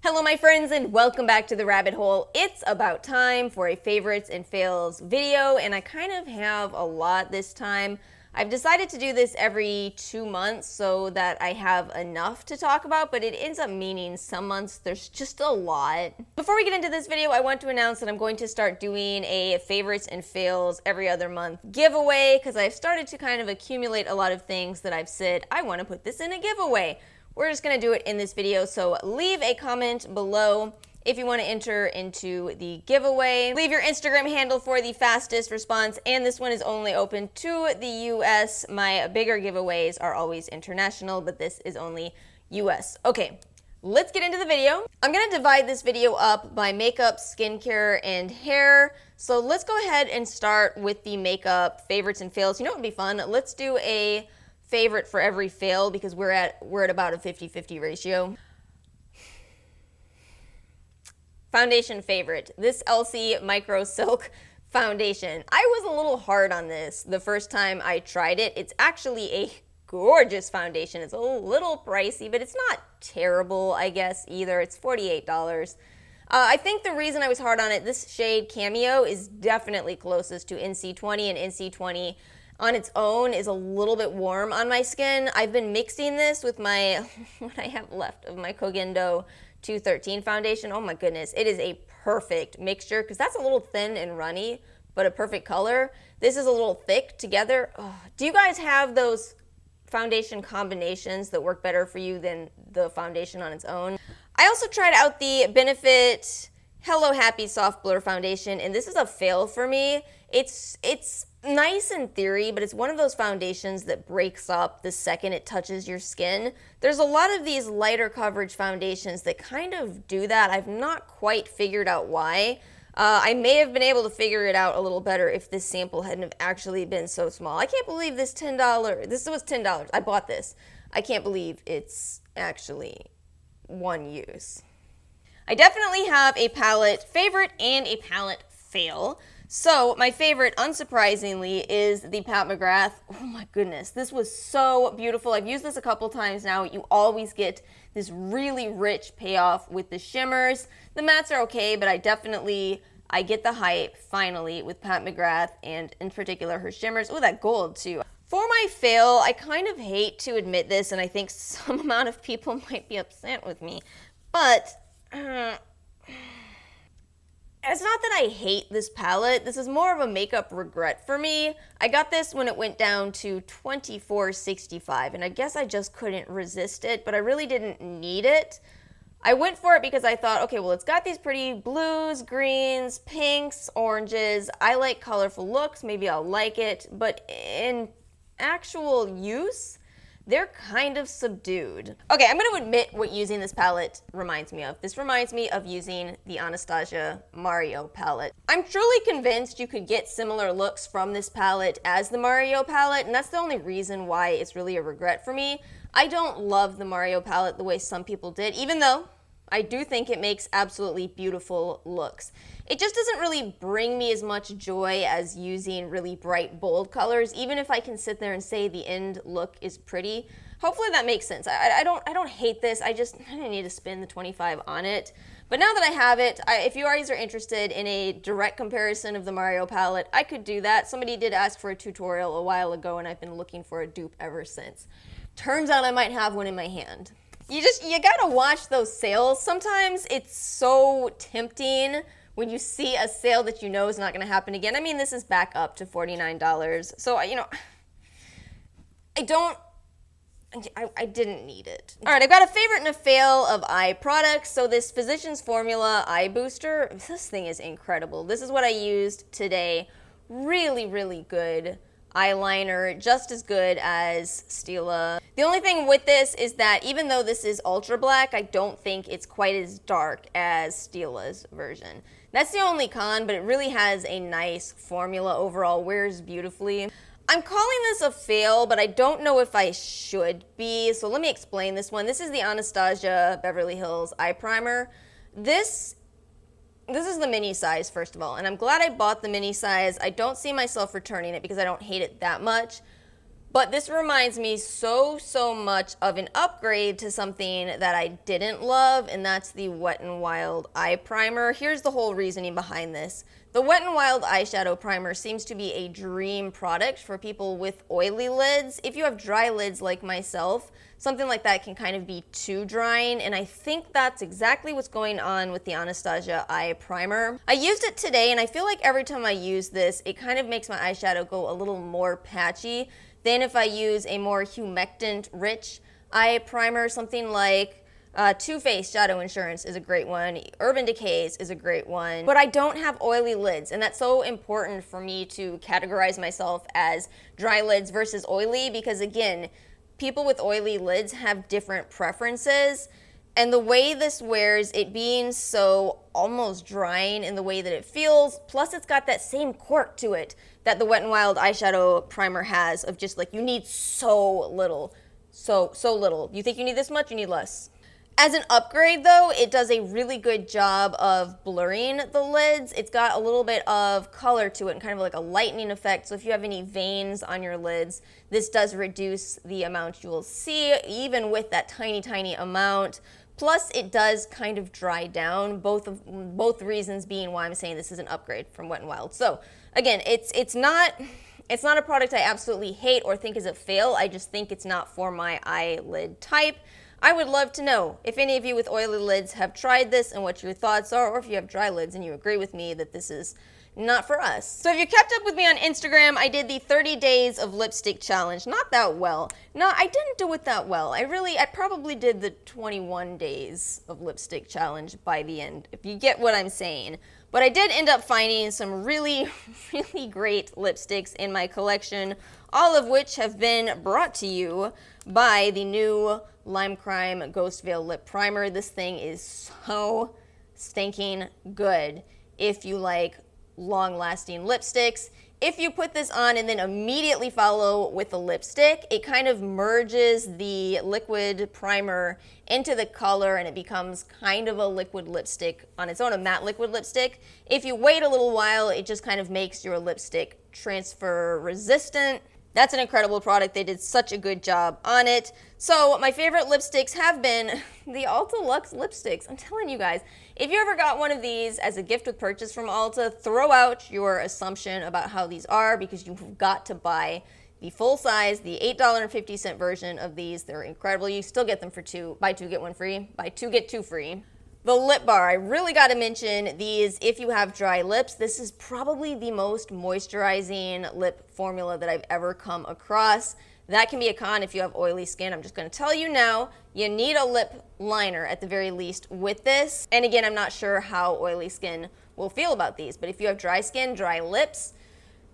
Hello my friends and welcome back to the rabbit hole. It's about time for a favorites and fails video, and I kind of have a lot this time. I've decided to do this every 2 months so that I have enough to talk about, but it ends up meaning some months there's just a lot. Before we get into this video, I want to announce that I'm going to start doing a favorites and fails every other month giveaway because I've started to kind of accumulate a lot of things that I've said I want to put this in a giveaway. We're just going to do it in this video, so leave a comment below if you want to enter into the giveaway. Leave your Instagram handle for the fastest response, and this one is only open to the US. My bigger giveaways are always international, but this is only US. Okay, let's get into the video. I'm going to divide this video up by makeup, skincare, and hair. So let's go ahead and start with the makeup favorites and fails. You know what would be fun? Let's do a favorite for every fail because we're at about a 50-50 ratio. Foundation favorite. This Elsie Micro Silk foundation. I was a little hard on this the first time I tried it. It's actually a gorgeous foundation. It's a little pricey, but it's not terrible, I guess, either. It's $48. I think the reason I was hard on it, this shade Cameo is definitely closest to NC20, and NC20 on its own is a little bit warm on my skin. I've been mixing this with my, what I have left of my Kogendo 213 foundation. Oh my goodness, it is a perfect mixture because that's a little thin and runny, but a perfect color. This is a little thick together. Oh, do you guys have those foundation combinations that work better for you than the foundation on its own? I also tried out the Benefit Hello Happy Soft Blur Foundation, and this is a fail for me. It's nice in theory, but it's one of those foundations that breaks up the second it touches your skin. There's a lot of these lighter coverage foundations that kind of do that. I've not quite figured out why. I may have been able to figure it out a little better if this sample hadn't have actually been so small. I can't believe this $10. This was $10. I bought this. I can't believe it's actually one use. I definitely have a palette favorite and a palette fail. So my favorite, unsurprisingly, is the Pat McGrath. Oh my goodness, this was so beautiful. I've used this a couple times now. You always get this really rich payoff with the shimmers. The mattes are okay, but I get the hype finally with Pat McGrath, and in particular her shimmers. Oh, that gold too. For my fail, I kind of hate to admit this, and I think some amount of people might be upset with me, but it's not that I hate this palette. This is more of a makeup regret for me. I got this when it went down to $24.65, and I guess I just couldn't resist it, but I really didn't need it. I went for it because I thought, okay, well, it's got these pretty blues, greens, pinks, oranges. I like colorful looks. Maybe I'll like it, but in actual use, they're kind of subdued. Okay, I'm going to admit what using this palette reminds me of. This reminds me of using the Anastasia Mario palette. I'm truly convinced you could get similar looks from this palette as the Mario palette, and that's the only reason why it's really a regret for me. I don't love the Mario palette the way some people did, even though I do think it makes absolutely beautiful looks. It just doesn't really bring me as much joy as using really bright, bold colors, even if I can sit there and say the end look is pretty. Hopefully that makes sense. I don't hate this. I didn't need to spend the $25 on it. But now that I have it, if you guys are interested in a direct comparison of the Mario palette, I could do that. Somebody did ask for a tutorial a while ago, and I've been looking for a dupe ever since. Turns out I might have one in my hand. You gotta watch those sales. Sometimes it's so tempting when you see a sale that you know is not going to happen again. I mean, this is back up to $49. So, I didn't need it. All right, I've got a favorite and a fail of eye products. So this Physicians Formula Eye Booster, this thing is incredible. This is what I used today. Really, really good eyeliner, just as good as Stila. The only thing with this is that even though this is ultra black, I don't think it's quite as dark as Stila's version. That's the only con, but it really has a nice formula overall, wears beautifully. I'm calling this a fail, but I don't know if I should be, so let me explain this one. This is the Anastasia Beverly Hills Eye Primer. This is the mini size, first of all, and I'm glad I bought the mini size. I don't see myself returning it because I don't hate it that much. But this reminds me so much of an upgrade to something that I didn't love, and that's the Wet n Wild eye primer. Here's the whole reasoning behind this. The Wet n Wild eyeshadow primer seems to be a dream product for people with oily lids. If you have dry lids like myself, something like that can kind of be too drying, and I think that's exactly what's going on with the Anastasia eye primer. I used it today, and I feel like every time I use this, it kind of makes my eyeshadow go a little more patchy than if I use a more humectant-rich eye primer. Something like Too Faced Shadow Insurance is a great one. Urban Decay's is a great one. But I don't have oily lids, and that's so important for me to categorize myself as dry lids versus oily, because again, people with oily lids have different preferences. And the way this wears, it being so almost drying in the way that it feels, plus it's got that same quirk to it that the Wet n Wild eyeshadow primer has, of just like, you need so little. So little. You think you need this much, you need less. As an upgrade though, it does a really good job of blurring the lids. It's got a little bit of color to it and kind of like a lightening effect. So if you have any veins on your lids, this does reduce the amount you will see, even with that tiny amount. Plus, it does kind of dry down, both reasons being why I'm saying this is an upgrade from Wet n Wild. So again, it's not a product I absolutely hate or think is a fail. I just think it's not for my eyelid type. I would love to know if any of you with oily lids have tried this and what your thoughts are, or if you have dry lids and you agree with me that this is not for us. So if you kept up with me on Instagram, I did the 30 days of lipstick challenge. Not that well. No, I didn't do it that well. I probably did the 21 days of lipstick challenge by the end, if you get what I'm saying. But I did end up finding some really great lipsticks in my collection, all of which have been brought to you by the new Lime Crime Ghost Veil Lip Primer. This thing is so stinking good if you like long-lasting lipsticks. If you put this on and then immediately follow with a lipstick, it kind of merges the liquid primer into the color and it becomes kind of a liquid lipstick on its own, a matte liquid lipstick. If you wait a little while, it just kind of makes your lipstick transfer resistant. That's an incredible product. They did such a good job on it. So my favorite lipsticks have been the Ulta Luxe lipsticks. I'm telling you guys, if you ever got one of these as a gift with purchase from Ulta, throw out your assumption about how these are, because you've got to buy the full size, the $8.50 version of these. They're incredible. You still get them for buy two, get one free. Buy two, get two free. The lip bar, I really got to mention these if you have dry lips. This is probably the most moisturizing lip formula that I've ever come across. That can be a con if you have oily skin. I'm just going to tell you now, you need a lip liner at the very least with this. And again, I'm not sure how oily skin will feel about these, but if you have dry skin, dry lips,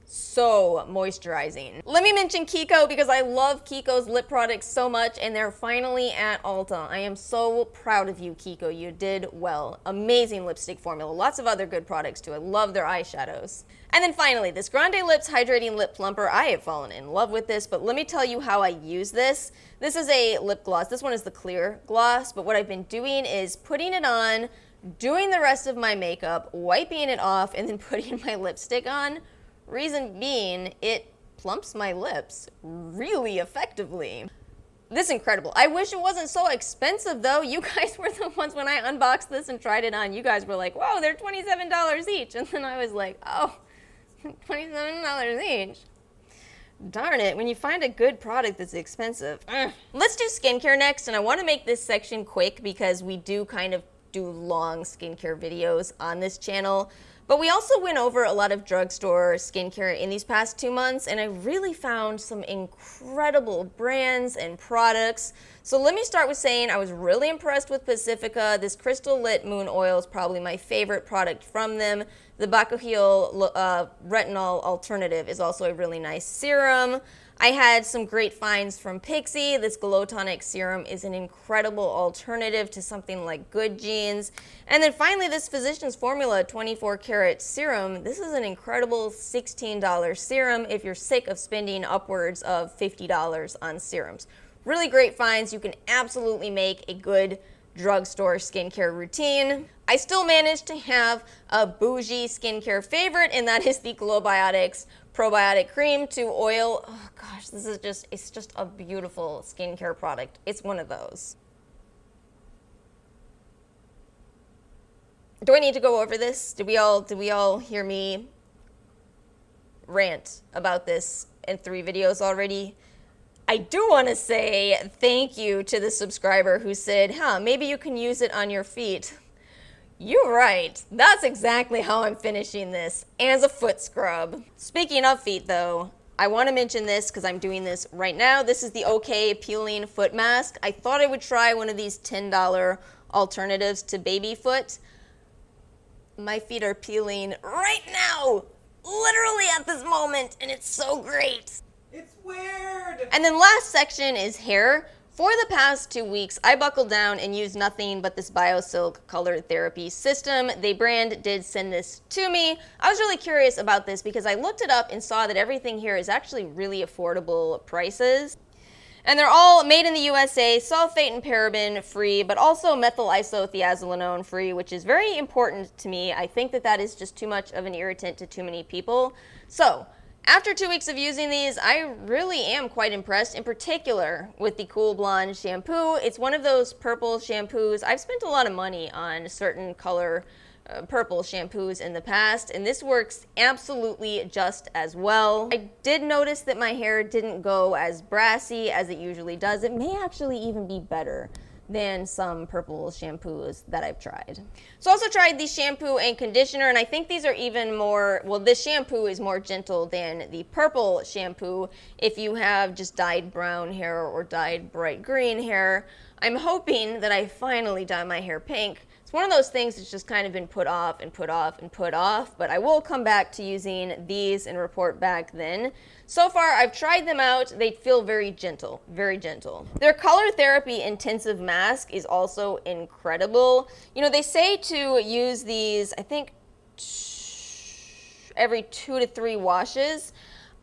so moisturizing. Let me mention Kiko, because I love Kiko's lip products so much, and they're finally at Ulta. I am so proud of you, Kiko. You did well. Amazing lipstick formula. Lots of other good products too. I love their eyeshadows. And then finally, this Grande Lips Hydrating Lip Plumper. I have fallen in love with this, but let me tell you how I use this. This is a lip gloss. This one is the clear gloss, but what I've been doing is putting it on, doing the rest of my makeup, wiping it off, and then putting my lipstick on. Reason being, it plumps my lips really effectively. This is incredible. I wish it wasn't so expensive though. You guys were the ones, when I unboxed this and tried it on, you guys were like, whoa, they're $27 each. And then I was like, oh, $27 each. Darn it, when you find a good product that's expensive. Let's do skincare next, and I want to make this section quick because we do kind of do long skincare videos on this channel. But we also went over a lot of drugstore skincare in these past 2 months, and I really found some incredible brands and products. So let me start with saying I was really impressed with Pacifica. This Crystal Lit Moon Oil is probably my favorite product from them. The Bakuhil Retinol Alternative is also a really nice serum. I had some great finds from Pixi. This Glow Tonic Serum is an incredible alternative to something like Good Genes. And then finally, this Physicians Formula 24 Karat Serum. This is an incredible $16 serum if you're sick of spending upwards of $50 on serums. Really great finds. You can absolutely make a good drugstore skincare routine. I still managed to have a bougie skincare favorite, and that is the Glowbiotics probiotic cream to oil. Oh gosh, this is just, it's just a beautiful skincare product. It's one of those. Do I need to go over this? Did we all hear me rant about this in 3 videos already? I do want to say thank you to the subscriber who said, maybe you can use it on your feet. You're right. That's exactly how I'm finishing this, as a foot scrub. Speaking of feet though, I want to mention this because I'm doing this right now. This is the OK Peeling Foot Mask. I thought I would try one of these $10 alternatives to baby foot. My feet are peeling right now, literally at this moment, and it's so great. It's weird. And then last section is hair. For the past 2 weeks, I buckled down and used nothing but this BioSilk Color Therapy System. They brand did send this to me. I was really curious about this because I looked it up and saw that everything here is actually really affordable prices. And they're all made in the USA, sulfate and paraben free, but also methyl isothiazolinone free, which is very important to me. I think that that is just too much of an irritant to too many people. So, after 2 weeks of using these, I really am quite impressed, in particular with the Cool Blonde shampoo. It's one of those purple shampoos. I've spent a lot of money on certain color purple shampoos in the past, and this works absolutely just as well. I did notice that my hair didn't go as brassy as it usually does. It may actually even be better than some purple shampoos that I've tried. So I also tried the shampoo and conditioner, and I think these are even more, well, this shampoo is more gentle than the purple shampoo if you have just dyed brown hair or dyed bright green hair. I'm hoping that I finally dye my hair pink. It's one of those things that's just kind of been put off and put off and put off, but I will come back to using these and report back then. So far, I've tried them out. They feel very gentle, very gentle. Their Color Therapy Intensive Mask is also incredible. You know, they say to use these, I think, every 2 to 3 washes.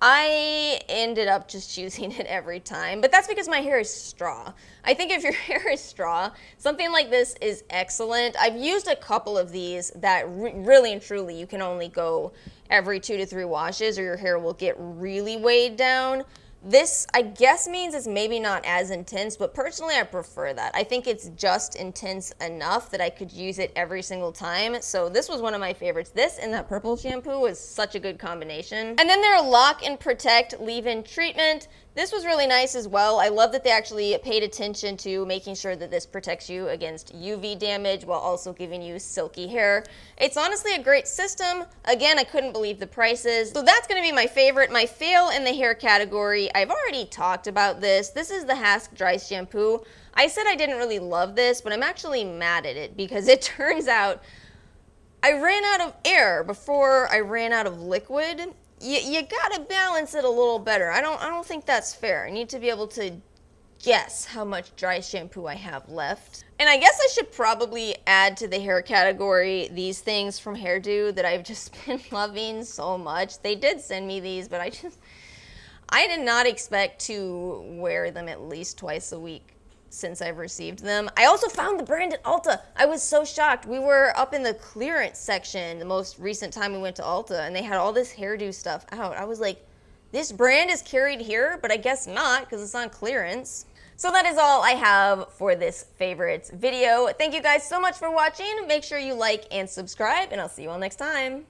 I ended up just using it every time, but that's because my hair is straw. I think if your hair is straw, something like this is excellent. I've used a couple of these that really and truly you can only go every 2 to 3 washes or your hair will get really weighed down. This, I guess, means it's maybe not as intense, but personally I prefer that. I think it's just intense enough that I could use it every single time. So this was one of my favorites. This and that purple shampoo was such a good combination. And then their Lock and Protect Leave-In Treatment. This was really nice as well. I love that they actually paid attention to making sure that this protects you against UV damage while also giving you silky hair. It's honestly a great system. Again, I couldn't believe the prices. So that's gonna be my favorite. My fail in the hair category, I've already talked about this. This is the Hask Dry Shampoo. I said I didn't really love this, but I'm actually mad at it because it turns out I ran out of air before I ran out of liquid. You gotta balance it a little better. I don't think that's fair. I need to be able to guess how much dry shampoo I have left. And I guess I should probably add to the hair category these things from Hairdo that I've just been loving so much. They did send me these, but I did not expect to wear them at least twice a week since I've received them. I also found the brand at Ulta. I was so shocked. We were up in the clearance section the most recent time we went to Ulta, and they had all this hairdo stuff out. I was like, this brand is carried here, but I guess not because it's on clearance. So that is all I have for this favorites video. Thank you guys so much for watching. Make sure you like and subscribe, and I'll see you all next time.